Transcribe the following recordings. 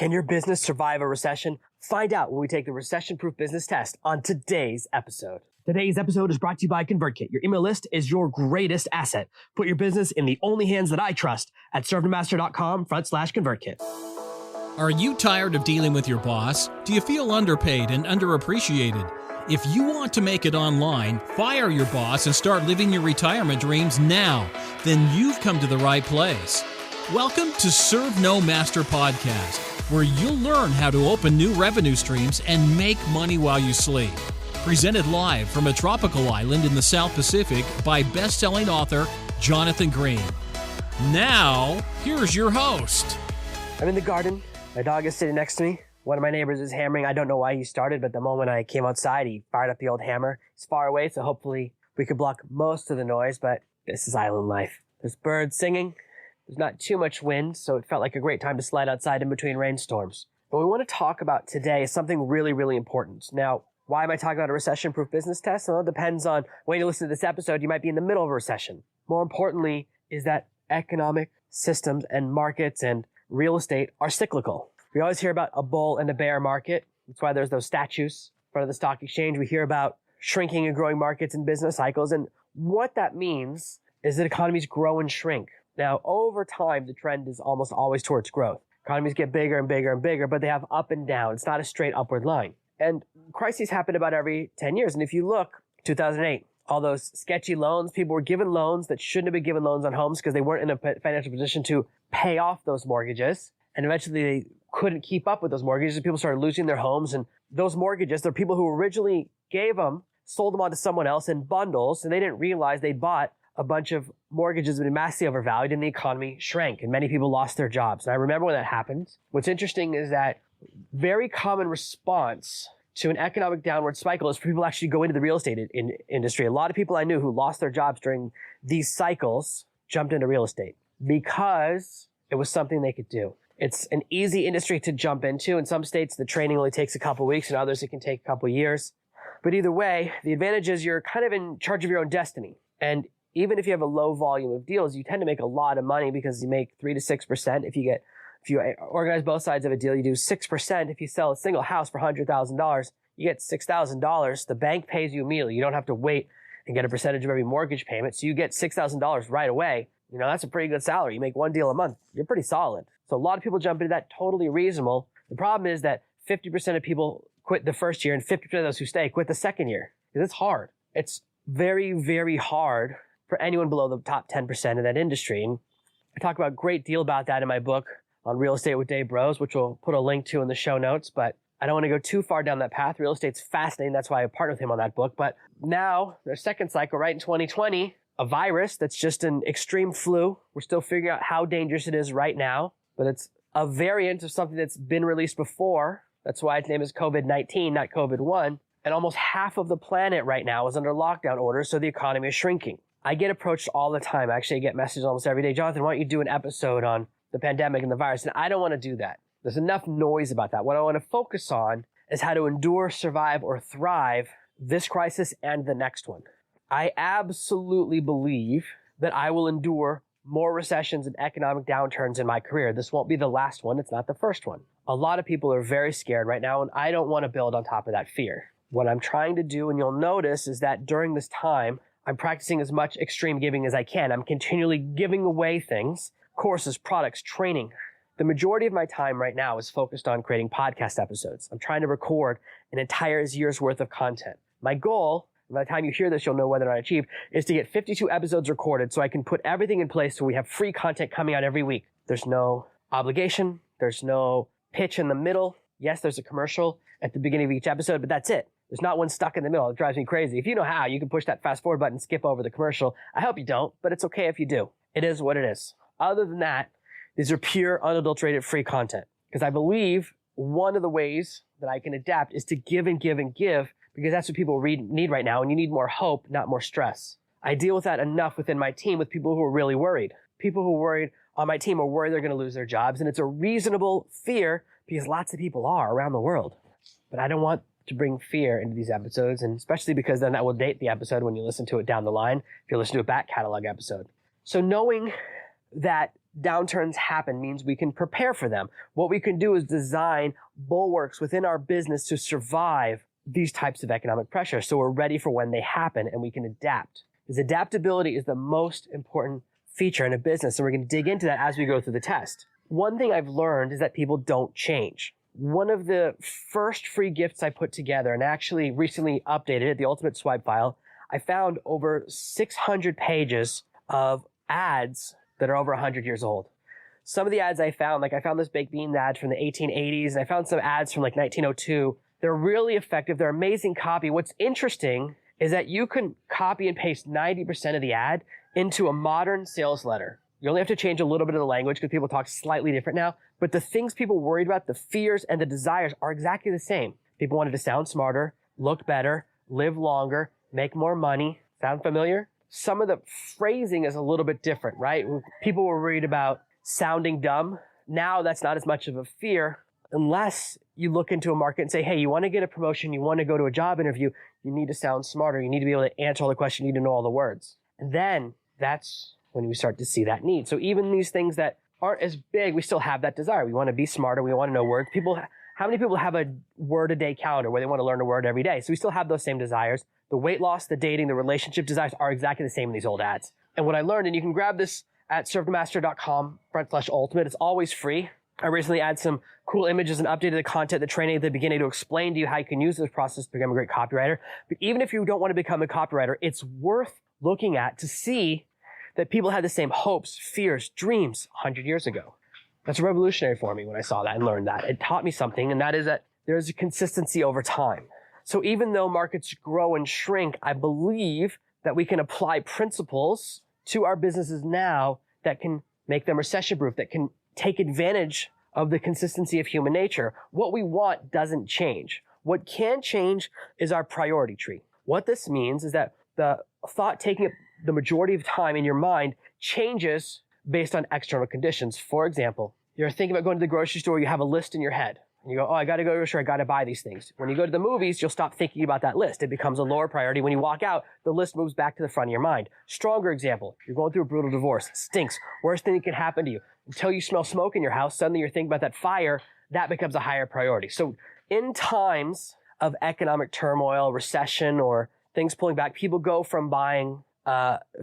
Can your business survive a recession? Find out when we take the Recession-Proof business test on today's episode. Today's episode is brought to you by ConvertKit. Your email list is your greatest asset. Put your business in the only hands that I trust at servantmaster.com/ConvertKit. Are you tired of dealing with your boss? Do you feel underpaid and underappreciated? If you want to make it online, fire your boss and start living your retirement dreams now, then you've come to the right place. Welcome to Serve No Master Podcast, where you'll learn how to open new revenue streams and make money while you sleep. Presented live from a tropical island in the South Pacific by best-selling author Jonathan Green. Now, here's your host. I'm in the garden. My dog is sitting next to me. One of my neighbors is hammering. I don't know why he started, but the moment I came outside, he fired up the old hammer. He's far away, so hopefully we could block most of the noise, but this is island life. There's birds singing. There's not too much wind, so it felt like a great time to slide outside in between rainstorms. What we want to talk about today is something really, really important. Now, why am I talking about a recession-proof business test? Well, it depends on when you listen to this episode. You might be in the middle of a recession. More importantly, is that economic systems and markets and real estate are cyclical. We always hear about a bull and a bear market. That's why there's those statues in front of the stock exchange. We hear about shrinking and growing markets and business cycles. And what that means is that economies grow and shrink. Now, over time, the trend is almost always towards growth. Economies get bigger and bigger and bigger, but they have up and down. It's not a straight upward line. And crises happen about every 10 years. And if you look, 2008, all those sketchy loans, people were given loans that shouldn't have been given loans on homes because they weren't in a financial position to pay off those mortgages. And eventually they couldn't keep up with those mortgages, and people started losing their homes. And those mortgages, they're people who originally gave them, sold them on to someone else in bundles, and they didn't realize they bought a bunch of mortgages that had been massively overvalued, and the economy shrank, and many people lost their jobs. And I remember when that happened. What's interesting is that very common response to an economic downward cycle is for people to actually go into the real estate industry. A lot of people I knew who lost their jobs during these cycles jumped into real estate because it was something they could do. It's an easy industry to jump into. In some states, the training only takes a couple weeks. In others, it can take a couple years. But either way, the advantage is you're kind of in charge of your own destiny. And even if you have a low volume of deals, you tend to make a lot of money because you make 3 to 6%. If you organize both sides of a deal, you do 6%. If you sell a single house for $100,000, you get $6,000. The bank pays you immediately. You don't have to wait and get a percentage of every mortgage payment. So you get $6,000 right away. You know, that's a pretty good salary. You make one deal a month. You're pretty solid. So a lot of people jump into that, totally reasonable. The problem is that 50% of people quit the first year and 50% of those who stay quit the second year. Because it's hard. It's very, very hard for anyone below the top 10% in that industry. And I talk about a great deal about that in my book on Real Estate with Dave Bros, which we'll put a link to in the show notes. But I don't want to go too far down that path. Real estate's fascinating. That's why I partnered with him on that book. But now, their second cycle, right in 2020, a virus that's just an extreme flu. We're still figuring out how dangerous it is right now. But it's a variant of something that's been released before. That's why its name is COVID-19, not COVID-1. And almost half of the planet right now is under lockdown orders, so the economy is shrinking. I get approached all the time. Actually, I get messages almost every day. Jonathan, why don't you do an episode on the pandemic and the virus? And I don't want to do that. There's enough noise about that. What I want to focus on is how to endure, survive, or thrive this crisis and the next one. I absolutely believe that I will endure more recessions and economic downturns in my career. This won't be the last one. It's not the first one. A lot of people are very scared right now, and I don't want to build on top of that fear. What I'm trying to do, and you'll notice, is that during this time, I'm practicing as much extreme giving as I can. I'm continually giving away things, courses, products, training. The majority of my time right now is focused on creating podcast episodes. I'm trying to record an entire year's worth of content. My goal, by the time you hear this, you'll know whether or not I achieved, is to get 52 episodes recorded so I can put everything in place so we have free content coming out every week. There's no obligation. There's no pitch in the middle. Yes, there's a commercial at the beginning of each episode, but that's it. There's not one stuck in the middle. It drives me crazy. If you know how, you can push that fast forward button and skip over the commercial. I hope you don't, but it's okay if you do. It is what it is. Other than that, these are pure, unadulterated, free content. Because I believe one of the ways that I can adapt is to give and give and give, because that's what people need right now, and you need more hope, not more stress. I deal with that enough within my team with people who are really worried. People who are worried on my team are worried they're going to lose their jobs, and it's a reasonable fear because lots of people are around the world. But I don't want to bring fear into these episodes, and especially because then that will date the episode when you listen to it down the line, if you listen to a back catalog episode. So knowing that downturns happen means we can prepare for them. What we can do is design bulwarks within our business to survive these types of economic pressure. So we're ready for when they happen and we can adapt. Because adaptability is the most important feature in a business. And we're going to dig into that as we go through the test. One thing I've learned is that people don't change. One of the first free gifts I put together and actually recently updated it, the Ultimate Swipe File, I found over 600 pages of ads that are over 100 years old. Some of the ads I found this baked bean ad from the 1880s, and I found some ads from like 1902. They're really effective. They're amazing copy. What's interesting is that you can copy and paste 90% of the ad into a modern sales letter. You only have to change a little bit of the language because people talk slightly different now. But the things people worried about, the fears and the desires are exactly the same. People wanted to sound smarter, look better, live longer, make more money. Sound familiar? Some of the phrasing is a little bit different, right? People were worried about sounding dumb. Now that's not as much of a fear unless you look into a market and say, hey, you want to get a promotion, you want to go to a job interview, you need to sound smarter, you need to be able to answer all the questions, you need to know all the words. And then that's when we start to see that need. So even these things that aren't as big, we still have that desire. We want to be smarter, we want to know words. How many people have a word a day calendar where they want to learn a word every day? So we still have those same desires. The weight loss, the dating, the relationship desires are exactly the same in these old ads. And what I learned, and you can grab this at servemaster.com/ultimate. It's always free. I recently added some cool images and updated the content, the training at the beginning to explain to you how you can use this process to become a great copywriter. But even if you don't want to become a copywriter, it's worth looking at to see that people had the same hopes, fears, dreams 100 years ago. That's revolutionary for me when I saw that and learned that. It taught me something, and that is that there's a consistency over time. So even though markets grow and shrink, I believe that we can apply principles to our businesses now that can make them recession-proof, that can take advantage of the consistency of human nature. What we want doesn't change. What can change is our priority tree. What this means is that the thought taking up the majority of time in your mind changes based on external conditions. For example, you're thinking about going to the grocery store, you have a list in your head. And you go, oh, I got to go to the grocery store, I got to buy these things. When you go to the movies, you'll stop thinking about that list. It becomes a lower priority. When you walk out, the list moves back to the front of your mind. Stronger example, you're going through a brutal divorce. It stinks. Worst thing that can happen to you. Until you smell smoke in your house, suddenly you're thinking about that fire. That becomes a higher priority. So in times of economic turmoil, recession, or things pulling back, people go from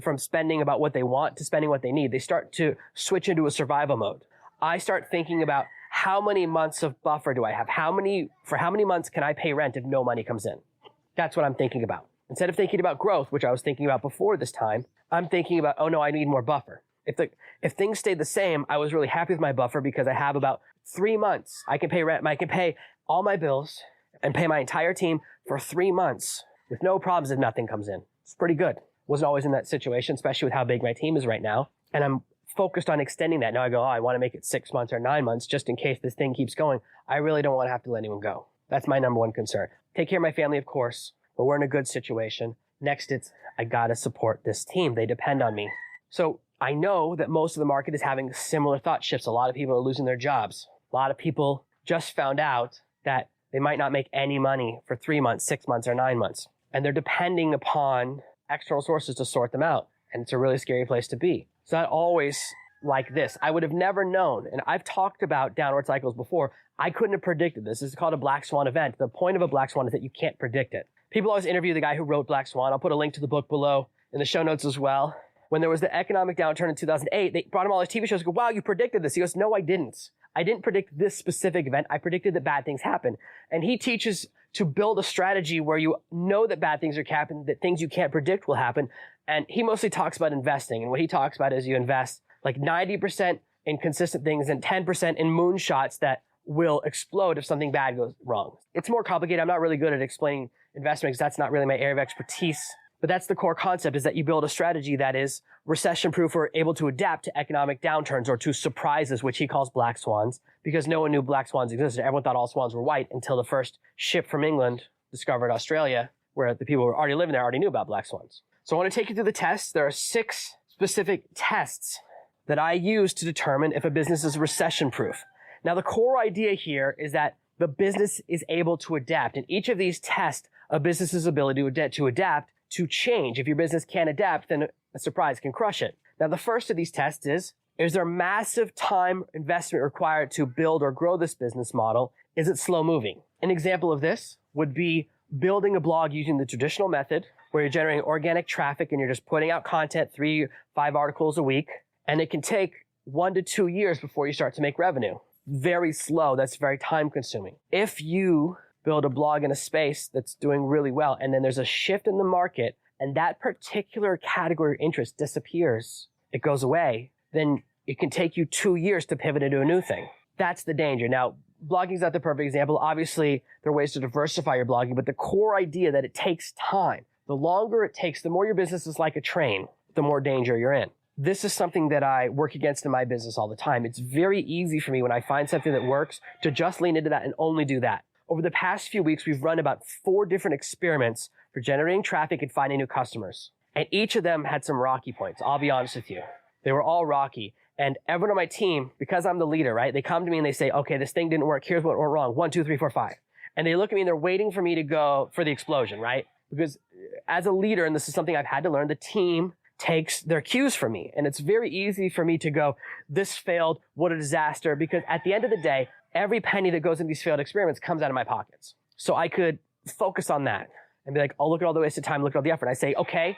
from spending about what they want to spending what they need. They start to switch into a survival mode. I start thinking about how many months of buffer do I have? For how many months can I pay rent if no money comes in? That's what I'm thinking about. Instead of thinking about growth, which I was thinking about before this time, I'm thinking about, oh no, I need more buffer. If things stayed the same, I was really happy with my buffer because I have about 3 months. I can pay rent, I can pay all my bills and pay my entire team for 3 months with no problems if nothing comes in. It's pretty good. Wasn't always in that situation, especially with how big my team is right now. And I'm focused on extending that. Now I go, I want to make it 6 months or 9 months just in case this thing keeps going. I really don't want to have to let anyone go. That's my number one concern. Take care of my family, of course, but we're in a good situation. Next, I got to support this team. They depend on me. So I know that most of the market is having similar thought shifts. A lot of people are losing their jobs. A lot of people just found out that they might not make any money for 3 months, 6 months, or 9 months. And they're depending upon external sources to sort them out. And it's a really scary place to be. It's not always like this. I would have never known, and I've talked about downward cycles before. I couldn't have predicted this. This is called a black swan event. The point of a black swan is that you can't predict it. People always interview the guy who wrote Black Swan. I'll put a link to the book below in the show notes as well. When there was the economic downturn in 2008, they brought him all his TV shows and go, wow, you predicted this. He goes, no, I didn't. I didn't predict this specific event. I predicted that bad things happen. And he teaches to build a strategy where you know that bad things are happening, that things you can't predict will happen. And he mostly talks about investing. And what he talks about is you invest like 90% in consistent things and 10% in moonshots that will explode if something bad goes wrong. It's more complicated. I'm not really good at explaining investment because that's not really my area of expertise. But that's the core concept, is that you build a strategy that is recession-proof or able to adapt to economic downturns or to surprises, which he calls black swans, because no one knew black swans existed. Everyone thought all swans were white until the first ship from England discovered Australia, where the people who were already living there already knew about black swans. So I want to take you through the tests. There are 6 specific tests that I use to determine if a business is recession-proof. Now, the core idea here is that the business is able to adapt. And each of these tests a business's ability to adapt to change. If your business can't adapt, then a surprise can crush it. Now, the first of these tests is Is there massive time investment required to build or grow this business model? Is it slow moving? An example of this would be building a blog using the traditional method where you're generating organic traffic and you're just putting out content, 3-5 articles a week. And it can take 1 to 2 years before you start to make revenue. Very slow. That's very time consuming. If you build a blog in a space that's doing really well and then there's a shift in the market and that particular category of interest disappears, it goes away, then it can take you 2 years to pivot into a new thing. That's the danger. Now, blogging is not the perfect example. Obviously, there are ways to diversify your blogging, but the core idea that it takes time. The longer it takes, the more your business is like a train, the more danger you're in. This is something that I work against in my business all the time. It's very easy for me when I find something that works to just lean into that and only do that. Over the past few weeks, we've run about 4 different experiments for generating traffic and finding new customers. And each of them had some rocky points. I'll be honest with you. They were all rocky. And everyone on my team, because I'm the leader, right? They come to me and they say, okay, this thing didn't work. Here's what went wrong. 1, 2, 3, 4, 5. And they look at me and they're waiting for me to go for the explosion, right? Because as a leader, and this is something I've had to learn, the team takes their cues from me. And it's very easy for me to go, this failed, what a disaster. Because at the end of the day, every penny that goes into these failed experiments comes out of my pockets. So I could focus on that and be like, oh, look at all the wasted time, look at all the effort. I say, okay,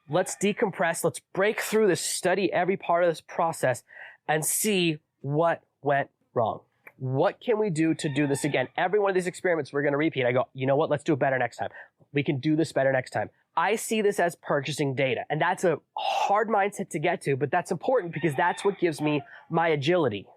let's decompress, let's break through this, study every part of this process and see what went wrong. What can we do to do this again? Every one of these experiments we're going to repeat. I go, you know what? Let's do it better next time. We can do this better next time. I see this as purchasing data, and that's a hard mindset to get to, but that's important because that's what gives me my agility.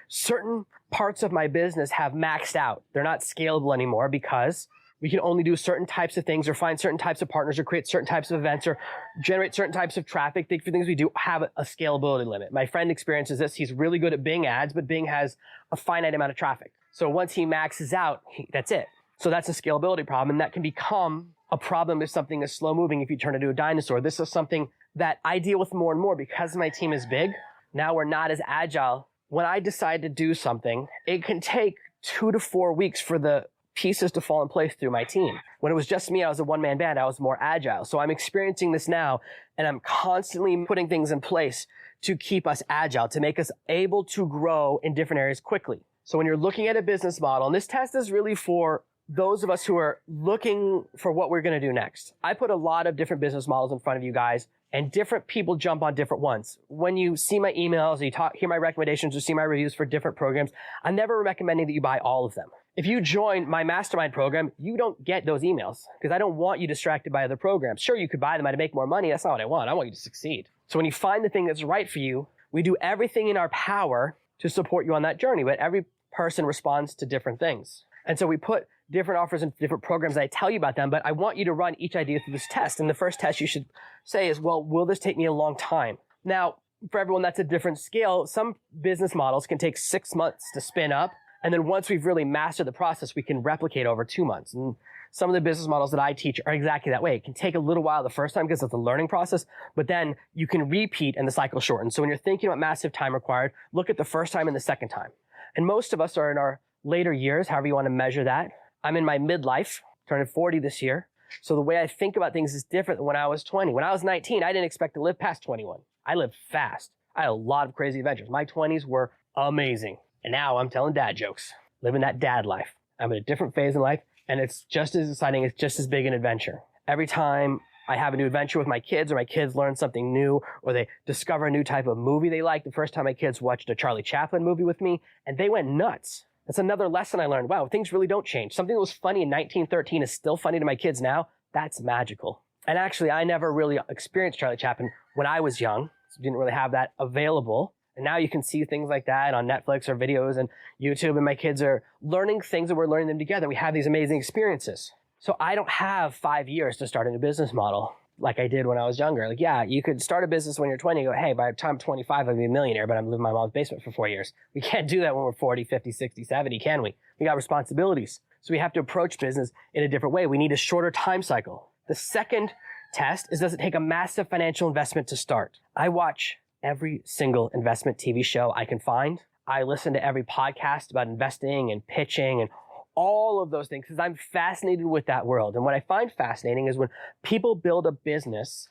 Certain parts of my business have maxed out. They're not scalable anymore because we can only do certain types of things or find certain types of partners or create certain types of events or generate certain types of traffic. The things we do have a scalability limit. My friend experiences this. He's really good at Bing ads, but Bing has a finite amount of traffic. So once he maxes out, that's it. So that's a scalability problem, and that can become a problem if something is slow moving, if you turn into a dinosaur. This is something that I deal with more and more because my team is big. Now we're not as agile. When I decide to do something, it can take 2 to 4 weeks for the pieces to fall in place through my team. When it was just me, I was a one-man band, I was more agile. So I'm experiencing this now, and I'm constantly putting things in place to keep us agile, to make us able to grow in different areas quickly. So when you're looking at a business model, and this test is really for those of us who are looking for what we're going to do next. I put a lot of different business models in front of you guys, and different people jump on different ones. When you see my emails, or you hear my recommendations, or see my reviews for different programs, I'm never recommending that you buy all of them. If you join my mastermind program, you don't get those emails because I don't want you distracted by other programs. Sure, you could buy them to make more money. That's not what I want. I want you to succeed. So when you find the thing that's right for you, we do everything in our power to support you on that journey, but every person responds to different things. And so we put different offers and different programs. I tell you about them, but I want you to run each idea through this test. And the first test you should say is, well, will this take me a long time? Now, for everyone, that's a different scale. Some business models can take 6 months to spin up. And then once we've really mastered the process, we can replicate over 2 months. And some of the business models that I teach are exactly that way. It can take a little while the first time because it's a learning process, but then you can repeat and the cycle shortens. So when you're thinking about massive time required, look at the first time and the second time. And most of us are in our later years, however you want to measure that. I'm in my midlife, turning 40 this year. So the way I think about things is different than when I was 20. When I was 19, I didn't expect to live past 21. I lived fast. I had a lot of crazy adventures. My 20s were amazing. And now I'm telling dad jokes, living that dad life. I'm in a different phase in life, and it's just as exciting. It's just as big an adventure. Every time I have a new adventure with my kids, or my kids learn something new, or they discover a new type of movie they like. The first time my kids watched a Charlie Chaplin movie with me, and they went nuts. That's another lesson I learned. Wow, things really don't change. Something that was funny in 1913 is still funny to my kids now. That's magical. And actually, I never really experienced Charlie Chaplin when I was young. So didn't really have that available. And now you can see things like that on Netflix or videos and YouTube, and my kids are learning things and we're learning them together. We have these amazing experiences. So I don't have 5 years to start a new business model like I did when I was younger. Like, yeah, you could start a business when you're 20 and go, hey, by the time I'm 25, I'll be a millionaire, but I'm living in my mom's basement for 4 years. We can't do that when we're 40, 50, 60, 70, can we? We got responsibilities. So we have to approach business in a different way. We need a shorter time cycle. The second test is, does it take a massive financial investment to start? I watch every single investment TV show I can find. I listen to every podcast about investing and pitching and all of those things because I'm fascinated with that world. And what I find fascinating is when people build a business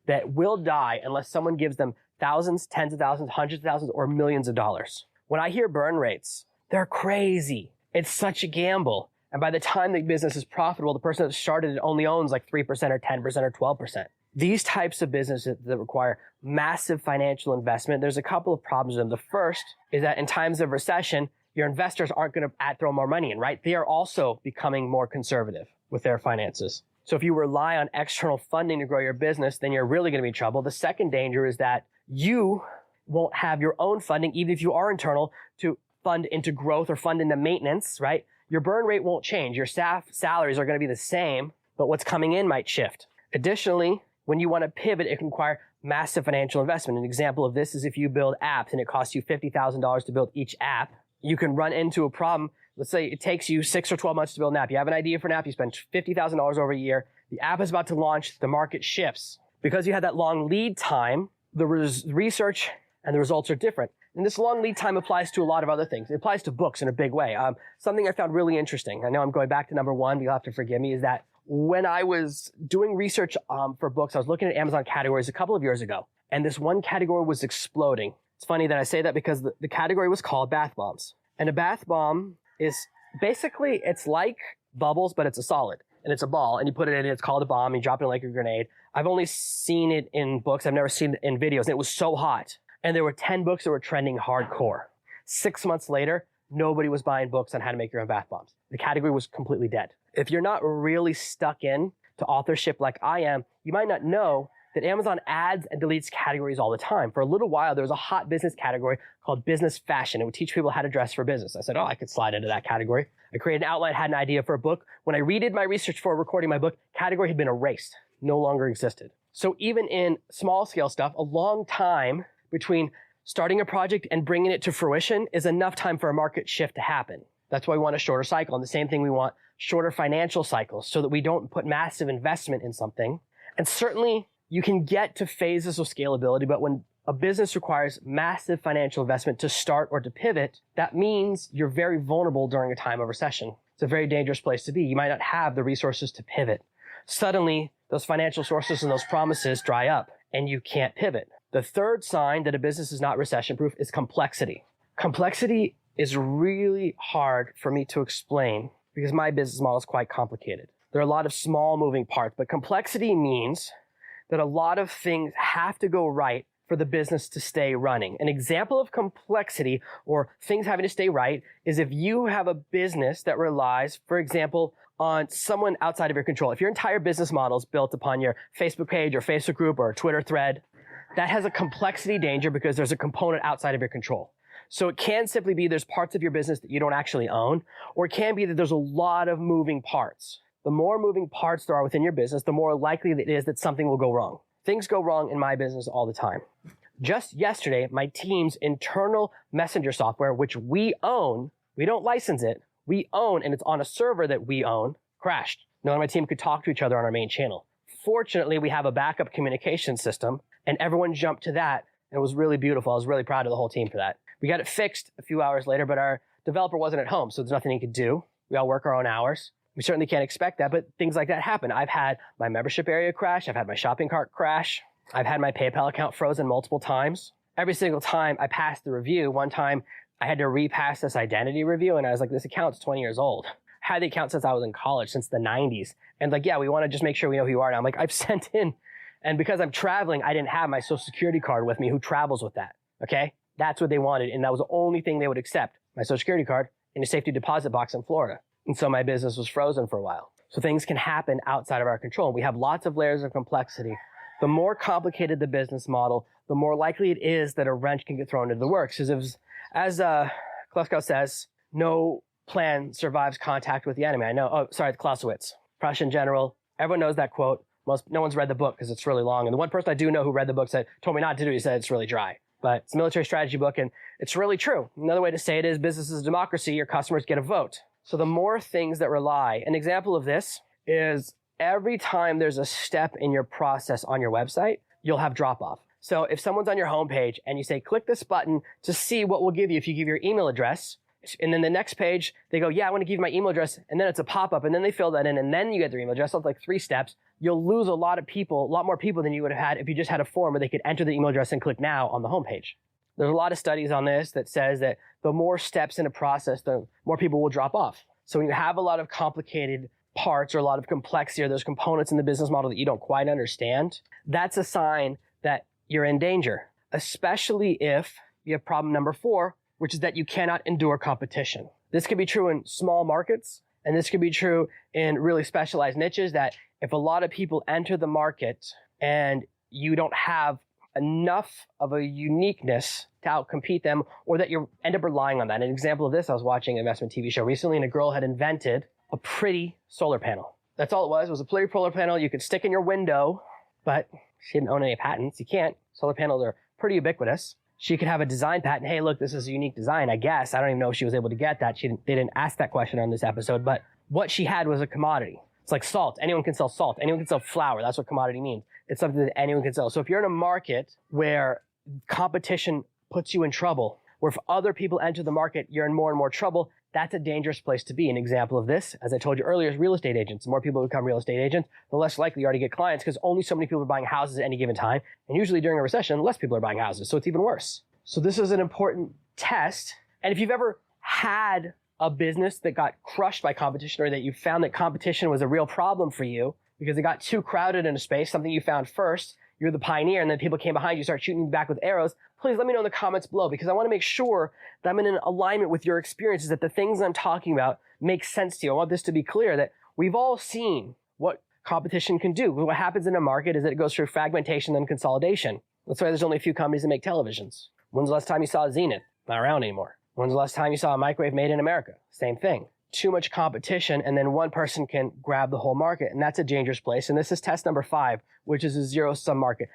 that will die unless someone gives them thousands, tens of thousands, hundreds of thousands, or millions of dollars. When I hear burn rates, they're crazy. It's such a gamble. And by the time the business is profitable, the person that started it only owns like 3% or 10% or 12%. These types of businesses that require massive financial investment, there's a couple of problems with them. The first is that in times of recession, your investors aren't going to throw more money in, right? They are also becoming more conservative with their finances. So if you rely on external funding to grow your business, then you're really going to be in trouble. The second danger is that you won't have your own funding, even if you are internal, to fund into growth or fund into maintenance, right? Your burn rate won't change. Your staff salaries are going to be the same, but what's coming in might shift. Additionally, when you want to pivot, it can require massive financial investment. An example of this is if you build apps and it costs you $50,000 to build each app, you can run into a problem. Let's say it takes you 6 or 12 months to build an app. You have an idea for an app, you spend $50,000 over a year. The app is about to launch, the market shifts. Because you had that long lead time, the research and the results are different. And this long lead time applies to a lot of other things. It applies to books in a big way. Something I found really interesting, I know I'm going back to number one, but you'll have to forgive me, is that when I was doing research for books, I was looking at Amazon categories a couple of years ago, and this one category was exploding. It's funny that I say that because the category was called bath bombs. And a bath bomb is basically, it's like bubbles, but it's a solid. And it's a ball, and you put it in, it's called a bomb, you drop it in like a grenade. I've only seen it in books, I've never seen it in videos, and it was so hot. And there were 10 books that were trending hardcore. 6 months later, nobody was buying books on how to make your own bath bombs. The category was completely dead. If you're not really stuck in to authorship like I am, you might not know that Amazon adds and deletes categories all the time. For a little while, there was a hot business category called business fashion. It would teach people how to dress for business. I said, I could slide into that category. I created an outline, had an idea for a book. When I redid my research for recording my book, category had been erased, no longer existed. So even in small scale stuff, a long time between starting a project and bringing it to fruition is enough time for a market shift to happen. That's why we want a shorter cycle. And the same thing, we want shorter financial cycles so that we don't put massive investment in something. And certainly you can get to phases of scalability, but when a business requires massive financial investment to start or to pivot, that means you're very vulnerable during a time of recession. It's a very dangerous place to be. You might not have the resources to pivot. Suddenly, those financial sources and those promises dry up and you can't pivot. The third sign that a business is not recession-proof is complexity. Complexity is really hard for me to explain because my business model is quite complicated. There are a lot of small moving parts, but complexity means that a lot of things have to go right for the business to stay running. An example of complexity or things having to stay right is if you have a business that relies, for example, on someone outside of your control. If your entire business model is built upon your Facebook page or Facebook group or a Twitter thread, that has a complexity danger because there's a component outside of your control. So it can simply be there's parts of your business that you don't actually own, or it can be that there's a lot of moving parts. The more moving parts there are within your business, the more likely it is that something will go wrong. Things go wrong in my business all the time. Just yesterday, my team's internal messenger software, which we own, we don't license it, we own, and it's on a server that we own, crashed. No one on my team could talk to each other on our main channel. Fortunately, we have a backup communication system, and everyone jumped to that, and it was really beautiful. I was really proud of the whole team for that. We got it fixed a few hours later, but our developer wasn't at home, so there's nothing he could do. We all work our own hours. We certainly can't expect that, but things like that happen. I've had my membership area crash. I've had my shopping cart crash. I've had my PayPal account frozen multiple times. Every single time I passed the review, one time I had to repass this identity review, and I was like, this account's 20 years old. I had the account since I was in college, since the 90s. And like, yeah, we want to just make sure we know who you are now. I'm like, I've sent in, and because I'm traveling, I didn't have my social security card with me. Who travels with that? Okay? That's what they wanted, and that was the only thing they would accept, my social security card in a safety deposit box in Florida. And so my business was frozen for a while. So things can happen outside of our control. We have lots of layers of complexity. The more complicated the business model, the more likely it is that a wrench can get thrown into the works. As Kleskow says, no plan survives contact with the enemy. Clausewitz, Prussian general. Everyone knows that quote. No one's read the book because it's really long. And the one person I do know who read the book told me not to do it. He said it's really dry. But it's a military strategy book, and it's really true. Another way to say it is business is a democracy. Your customers get a vote. So the more things that rely, an example of this is every time there's a step in your process on your website, you'll have drop off. So if someone's on your homepage and you say, click this button to see what we'll give you if you give your email address, And then the next page, they go, yeah, I want to give you my email address. And then it's a pop-up, and then they fill that in, and then you get their email address. So it's like 3 steps. You'll lose a lot more people than you would have had if you just had a form where they could enter the email address and click now on the homepage. There's a lot of studies on this that says that the more steps in a process, the more people will drop off. So when you have a lot of complicated parts or a lot of complexity or those components in the business model that you don't quite understand, that's a sign that you're in danger, especially if you have problem number 4, which is that you cannot endure competition. This could be true in small markets, and this could be true in really specialized niches, that if a lot of people enter the market and you don't have enough of a uniqueness to outcompete them, or that you end up relying on that. An example of this, I was watching an investment TV show recently, and a girl had invented a pretty solar panel. That's all it was a pretty solar panel you could stick in your window, but she didn't own any patents. You can't. Solar panels are pretty ubiquitous. She could have a design patent. Hey, look, this is a unique design, I guess. I don't even know if she was able to get that. They didn't ask that question on this episode, but what she had was a commodity. It's like salt. Anyone can sell salt. Anyone can sell flour. That's what commodity means. It's something that anyone can sell. So if you're in a market where competition puts you in trouble, where if other people enter the market, you're in more and more trouble, that's a dangerous place to be. An example of this, as I told you earlier, is real estate agents. The more people become real estate agents, the less likely you are to get clients, because only so many people are buying houses at any given time. And usually during a recession, less people are buying houses. So it's even worse. So this is an important test. And if you've ever had a business that got crushed by competition, or that you found that competition was a real problem for you because it got too crowded in a space, something you found first, you're the pioneer, and then people came behind you, start shooting you back with arrows, please let me know in the comments below, because I want to make sure that I'm in an alignment with your experiences, that the things I'm talking about make sense to you. I want this to be clear that we've all seen what competition can do. What happens in a market is that it goes through fragmentation and consolidation. That's why there's only a few companies that make televisions. When's the last time you saw Zenith? Not around anymore. When's the last time you saw a microwave made in America? Same thing. Too much competition, and then one person can grab the whole market, and that's a dangerous place. And this is test number 5, which is a zero-sum market.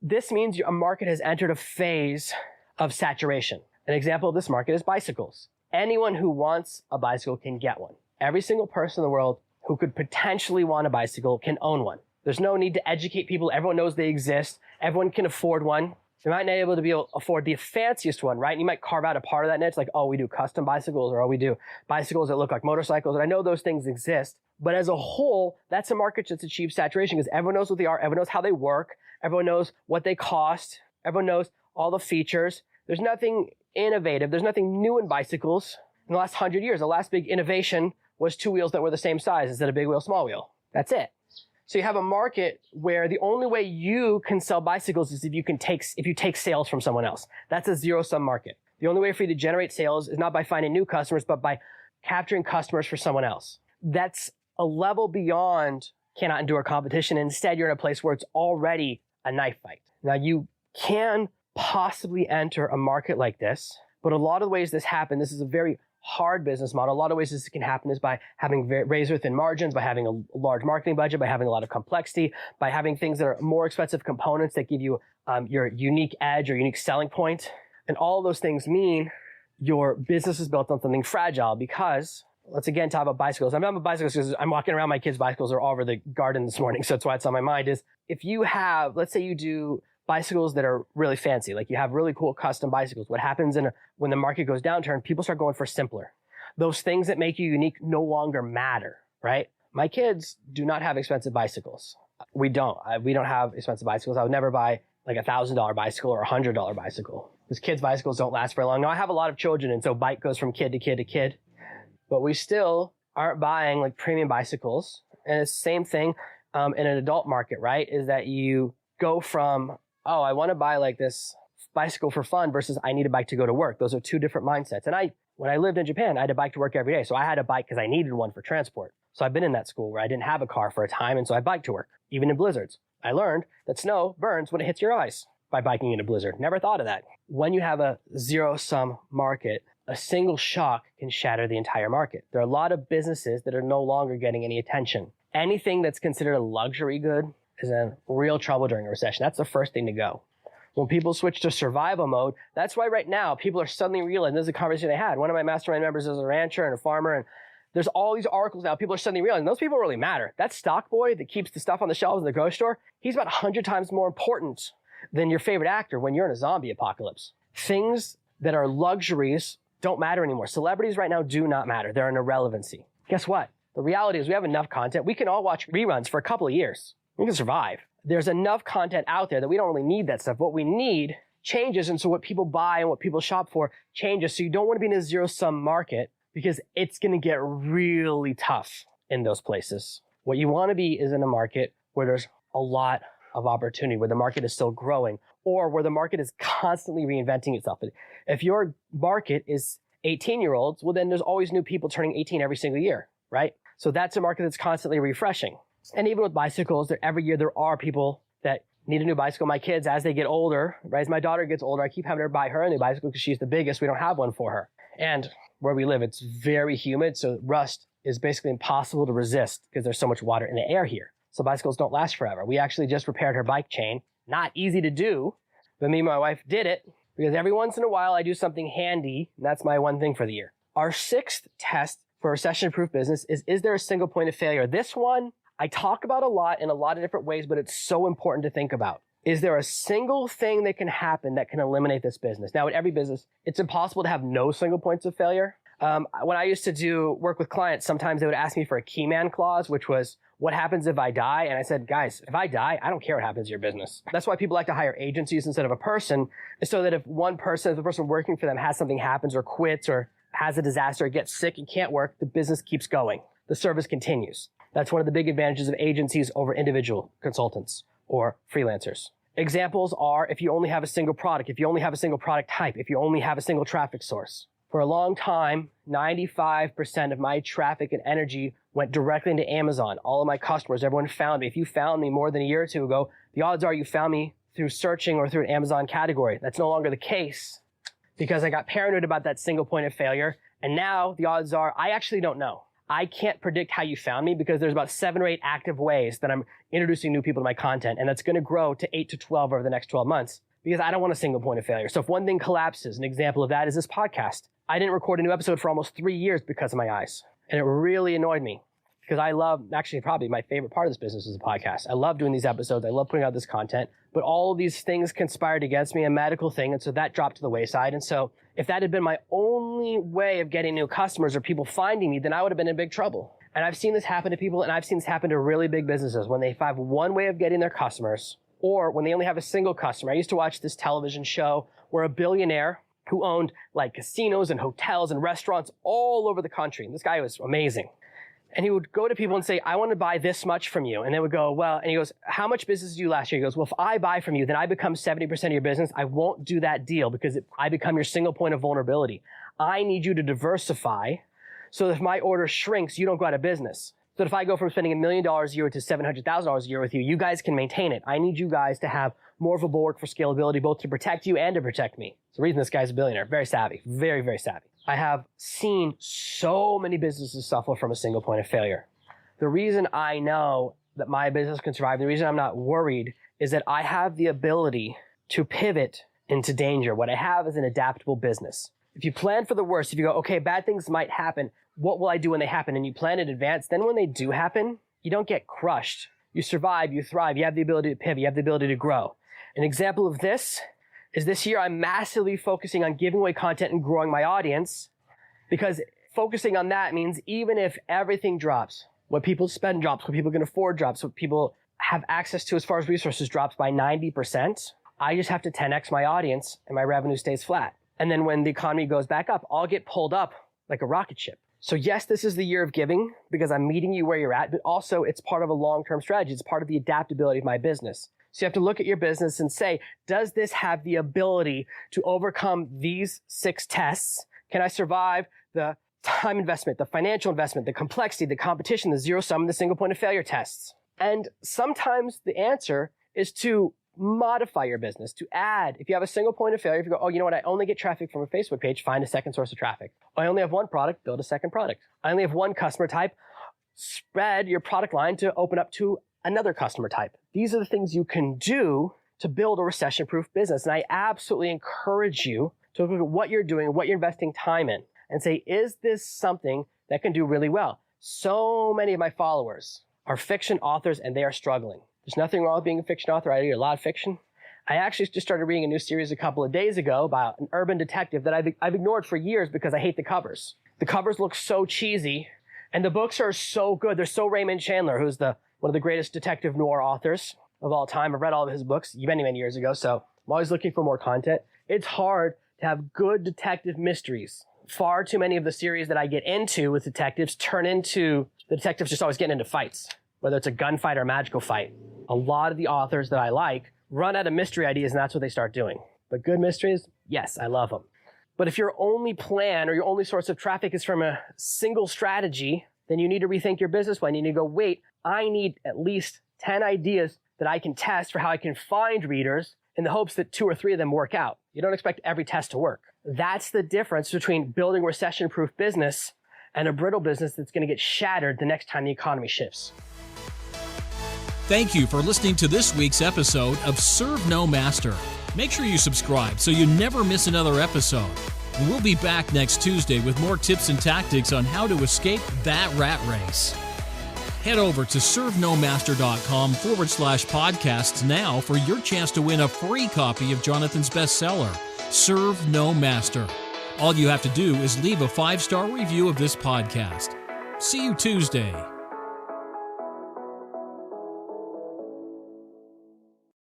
This means a market has entered a phase of saturation. An example of this market is bicycles. Anyone who wants a bicycle can get one. Every single person in the world who could potentially want a bicycle can own one. There's no need to educate people. Everyone knows they exist. Everyone can afford one. You might not be able to afford the fanciest one, right? And you might carve out a part of that niche, like, oh, we do custom bicycles, or oh, we do bicycles that look like motorcycles. And I know those things exist, but as a whole, that's a market that's achieved saturation, because everyone knows what they are, everyone knows how they work, everyone knows what they cost, everyone knows all the features. There's nothing innovative, there's nothing new in bicycles. In the last 100 years, the last big innovation was 2 wheels that were the same size instead of big wheel, small wheel. That's it. So you have a market where the only way you can sell bicycles is if you take sales from someone else. That's a zero-sum market. The only way for you to generate sales is not by finding new customers, but by capturing customers for someone else. That's a level beyond cannot endure competition. Instead, you're in a place where it's already a knife fight. Now, you can possibly enter a market like this, but a lot of the ways this happens, this is a very hard business model. A lot of ways this can happen is by having razor thin margins, by having a large marketing budget, by having a lot of complexity, by having things that are more expensive components that give you your unique edge or unique selling point. And all of those things mean your business is built on something fragile, because let's again talk about bicycles. I'm talking about bicycles because I'm walking around, my kids' bicycles are all over the garden this morning. So that's why it's on my mind. Is if you have, let's say you do bicycles that are really fancy, like you have really cool custom bicycles. What happens when the market goes downturn, people start going for simpler. Those things that make you unique no longer matter, right? My kids do not have expensive bicycles. We don't have expensive bicycles. I would never buy like $1,000 bicycle or $100 bicycle, because kids' bicycles don't last very long. Now I have a lot of children, and so bike goes from kid to kid to kid, but we still aren't buying like premium bicycles. And it's the same thing in an adult market, right? Is that you go from, oh, I want to buy like this bicycle for fun versus I need a bike to go to work. Those are two different mindsets. And when I lived in Japan, I had a bike to work every day. So I had a bike because I needed one for transport. So I've been in that school where I didn't have a car for a time. And so I biked to work, even in blizzards. I learned that snow burns when it hits your eyes by biking in a blizzard. Never thought of that. When you have a zero-sum market, a single shock can shatter the entire market. There are a lot of businesses that are no longer getting any attention. Anything that's considered a luxury good is in real trouble during a recession. That's the first thing to go. When people switch to survival mode, that's why right now people are suddenly realizing, this is a conversation I had. One of my mastermind members is a rancher and a farmer, and there's all these articles now. People are suddenly realizing those people really matter. That stock boy that keeps the stuff on the shelves in the grocery store, he's about 100 times more important than your favorite actor when you're in a zombie apocalypse. Things that are luxuries don't matter anymore. Celebrities right now do not matter. They're an irrelevancy. Guess what? The reality is we have enough content. We can all watch reruns for a couple of years. We can survive. There's enough content out there that we don't really need that stuff. What we need changes, and so what people buy and what people shop for changes. So you don't want to be in a zero-sum market because it's going to get really tough in those places. What you want to be is in a market where there's a lot of opportunity, where the market is still growing, or where the market is constantly reinventing itself. If your market is 18-year-olds, well, then there's always new people turning 18 every single year, right? So that's a market that's constantly refreshing. And even with bicycles, every year there are people that need a new bicycle. My kids, as they get older, right, as my daughter gets older, I keep having her buy her a new bicycle because she's the biggest. We don't have one for her. And where we live, it's very humid, so rust is basically impossible to resist because there's so much water in the air here. So bicycles don't last forever. We actually just repaired her bike chain. Not easy to do, but me and my wife did it because every once in a while I do something handy, and that's my one thing for the year. Our sixth test for a recession-proof business is there a single point of failure? This one I talk about a lot in a lot of different ways, but it's so important to think about. Is there a single thing that can happen that can eliminate this business? Now, in every business, it's impossible to have no single points of failure. When I used to do work with clients, sometimes they would ask me for a key man clause, which was, what happens if I die? And I said, guys, if I die, I don't care what happens to your business. That's why people like to hire agencies instead of a person, so that if one person, if the person working for them has something happens or quits or has a disaster or gets sick and can't work, the business keeps going. The service continues. That's one of the big advantages of agencies over individual consultants or freelancers. Examples are if you only have a single product, if you only have a single product type, if you only have a single traffic source. For a long time, 95% of my traffic and energy went directly into Amazon. All of my customers, everyone found me. If you found me more than a year or two ago, the odds are you found me through searching or through an Amazon category. That's no longer the case because I got paranoid about that single point of failure. And now the odds are I actually don't know. I can't predict how you found me because there's about 7 or 8 active ways that I'm introducing new people to my content. And that's going to grow to 8 to 12 over the next 12 months because I don't want a single point of failure. So if one thing collapses, an example of that is this podcast. I didn't record a new episode for almost 3 years because of my eyes. And it really annoyed me because I love, actually probably my favorite part of this business is the podcast. I love doing these episodes. I love putting out this content, but all of these things conspired against me, a medical thing. And so that dropped to the wayside. And so if that had been my only way of getting new customers or people finding me, then I would have been in big trouble. And I've seen this happen to people, and I've seen this happen to really big businesses when they have one way of getting their customers or when they only have a single customer. I used to watch this television show where a billionaire who owned like casinos and hotels and restaurants all over the country. And this guy was amazing. And he would go to people and say, I want to buy this much from you. And they would go, well, and he goes, how much business did you last year? He goes, well, if I buy from you, then I become 70% of your business. I won't do that deal because I become your single point of vulnerability. I need you to diversify so that if my order shrinks, you don't go out of business. So that if I go from spending $1 million a year to $700,000 a year with you, you guys can maintain it. I need you guys to have more of a bulwark for scalability, both to protect you and to protect me. It's the reason this guy's a billionaire. Very savvy. Very, very savvy. I have seen so many businesses suffer from a single point of failure. The reason I know that my business can survive, the reason I'm not worried is that I have the ability to pivot into danger. What I have is an adaptable business. If you plan for the worst, if you go, okay, bad things might happen, what will I do when they happen? And you plan in advance, then when they do happen, you don't get crushed. You survive, you thrive, you have the ability to pivot, you have the ability to grow. An example of this is this year I'm massively focusing on giving away content and growing my audience because focusing on that means even if everything drops, what people spend drops, what people can afford drops, what people have access to as far as resources drops by 90%, I just have to 10x my audience and my revenue stays flat. And then when the economy goes back up, I'll get pulled up like a rocket ship. So yes, this is the year of giving because I'm meeting you where you're at, but also it's part of a long-term strategy. It's part of the adaptability of my business. So you have to look at your business and say, does this have the ability to overcome these 6 tests? Can I survive the time investment, the financial investment, the complexity, the competition, the zero sum, and the single point of failure tests? And sometimes the answer is to modify your business, to add. If you have a single point of failure, if you go, oh, you know what, I only get traffic from a Facebook page, find a second source of traffic. I only have one product, build a second product. I only have one customer type, spread your product line to open up to another customer type. These are the things you can do to build a recession-proof business. And I absolutely encourage you to look at what you're doing, what you're investing time in, and say, is this something that can do really well? So many of my followers are fiction authors and they are struggling. There's nothing wrong with being a fiction author. I read a lot of fiction. I actually just started reading a new series a couple of days ago about an urban detective that I've ignored for years because I hate the covers. The covers look so cheesy, and the books are so good. They're so Raymond Chandler, who's one of the greatest detective noir authors of all time. I've read all of his books many, many years ago, so I'm always looking for more content. It's hard to have good detective mysteries. Far too many of the series that I get into with detectives turn into the detectives just always getting into fights, whether it's a gunfight or a magical fight. A lot of the authors that I like run out of mystery ideas, and that's what they start doing. But good mysteries, yes, I love them. But if your only plan or your only source of traffic is from a single strategy, then you need to rethink your business plan. You need to go, wait, I need at least 10 ideas that I can test for how I can find readers in the hopes that 2 or 3 of them work out. You don't expect every test to work. That's the difference between building a recession-proof business and a brittle business that's going to get shattered the next time the economy shifts. Thank you for listening to this week's episode of Serve No Master. Make sure you subscribe so you never miss another episode. And we'll be back next Tuesday with more tips and tactics on how to escape that rat race. Head over to servenomaster.com/podcasts now for your chance to win a free copy of Jonathan's bestseller, Serve No Master. All you have to do is leave a 5-star review of this podcast. See you Tuesday.